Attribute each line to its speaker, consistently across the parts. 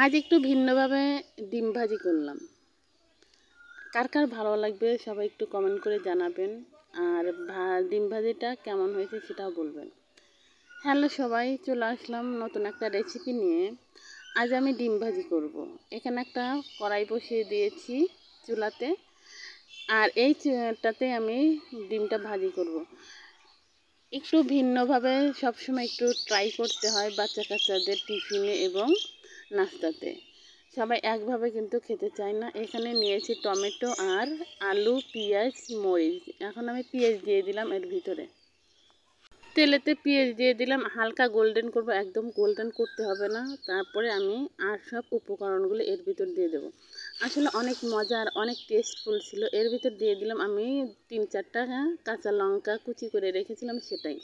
Speaker 1: আজ একটু ভিন্নভাবে ডিম ভাজি করলাম। কার কার ভালো লাগবে সবাই একটু কমেন্ট করে জানাবেন। আর ডিম ভাজিটা কেমন হয়েছে সেটাও বলবেন। হ্যালো সবাই, চলে আসলাম নতুন একটা রেসিপি নিয়ে। আজ আমি ডিম ভাজি করব। এখানে একটা কড়াই বসিয়ে দিয়েছি চুলাতে, আর এইটাতে আমি ডিমটা ভাজি করব। একটু ভিন্নভাবে সবসময় একটু ট্রাই করতে হয় বাচ্চা কাচ্চাদের টিফিনে এবং নাস্তাতে। সবাই একভাবে কিন্তু খেতে চায় না। এখানে নিয়েছি টমেটো আর আলু, পেঁয়াজ, মরিচ। এখন আমি পেঁয়াজ দিয়ে দিলাম এর ভিতরে। তেলেতে পেঁয়াজ দিয়ে দিলাম, হালকা গোল্ডেন করব, একদম গোল্ডেন করতে হবে না। তারপরে আমি আর সব উপকরণগুলো এর ভিতর দিয়ে দেবো। আসলে অনেক মজার, অনেক টেস্টফুল ছিল। এর ভিতর দিয়ে দিলাম আমি 3-4টা কাঁচা লঙ্কা কুচি করে রেখেছিলাম, সেটাই।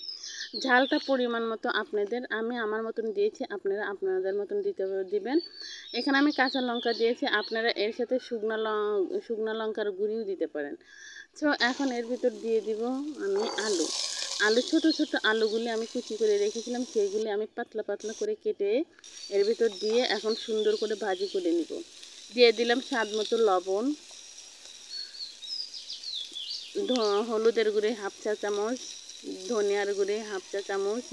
Speaker 1: ঝালটা পরিমাণ মতো আপনাদের, আমি আমার মতন দিয়েছি, আপনারা আপনাদের মতন দিবেন। এখানে আমি কাঁচা লঙ্কা দিয়েছি, আপনারা এর সাথে শুকনো লঙ্কার গুঁড়িও দিতে পারেন। তো এখন এর ভিতর দিয়ে দিব আমি আলু ছোট ছোট আলুগুলি আমি কুচি করে রেখেছিলাম, সেইগুলি আমি পাতলা পাতলা করে কেটে এর ভিতর দিয়ে এখন সুন্দর করে ভাজি করে নিব। দিয়ে দিলাম স্বাদ মতো লবণ, হলুদের গুঁড়ি 1/2 চা চামচ, ধনিয়ার গুঁড়ি 1/2 চা চামচ,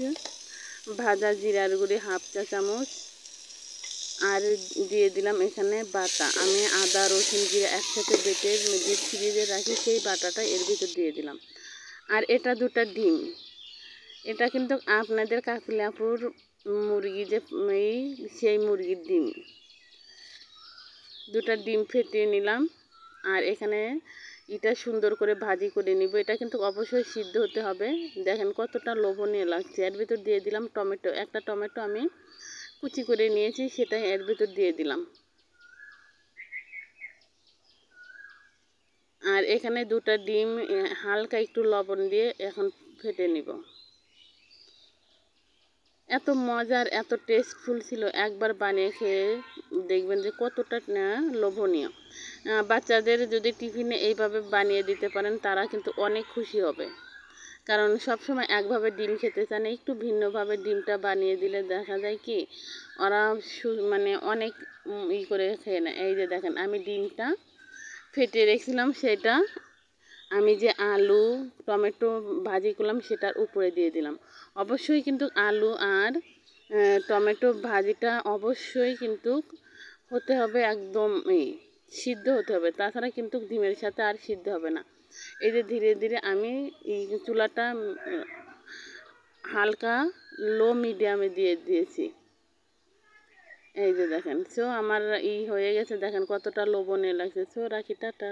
Speaker 1: ভাজা জিরার গুঁড়ি 1/2 চা চামচ, আর দিয়ে দিলাম এখানে বাটা। আমি আদা রসুন জিরা একসাথে বেটে ফ্রিজে রাখি, সেই বাটাটা এর ভিতর দিয়ে দিলাম। আর এটা 2টা ডিম, এটা কিন্তু আপনাদের কাকলিয়াপুর মুরগি যে সেই মুরগির ডিম। 2টা ডিম ফেটিয়ে নিলাম। আর এখানে এটা সুন্দর করে ভাজি করে নিব। এটা কিন্তু অবশ্যই সিদ্ধ হতে হবে। দেখেন কতটা লোভনীয় লাগছে। এর ভিতর দিয়ে দিলাম টমেটো। একটা টমেটো আমি কুচি করে নিয়েছি, সেটা এর ভিতর দিয়ে দিলাম। আর এখানে 2টা ডিম হালকা একটু লবণ দিয়ে এখন ফেটে নিব। এত মজার, এত টেস্টফুল ছিল, একবার বানিয়ে খেয়ে দেখবেন যে কতটা লোভনীয়। বাচ্চাদের যদি টিফিনে এইভাবে বানিয়ে দিতে পারেন, তারা কিন্তু অনেক খুশি হবে। কারণ সবসময় একভাবে ডিম খেতে চান, একটু ভিন্নভাবে ডিমটা বানিয়ে দিলে দেখা যায় কি ওরা মানে অনেক করে খেয়ে নেয়। এই যে দেখেন আমি ডিমটা ফেটে রেখেছিলাম, সেটা আমি যে আলু টমেটো ভাজি করলাম সেটার উপরে দিয়ে দিলাম। অবশ্যই কিন্তু আলু আর টমেটো ভাজিটা অবশ্যই কিন্তু হতে হবে একদম সিদ্ধ হতে হবে, তাছাড়া কিন্তু ডিমের সাথে আর সিদ্ধ হবে না। এই যে ধীরে ধীরে আমি এই চুলাটা হালকা লো মিডিয়ামে দিয়ে দিয়েছি। এই যে দেখেন, সো আমার হয়ে গেছে, দেখেন কতটা লোভনীয় লাগছে। সো রাখি, টাটা।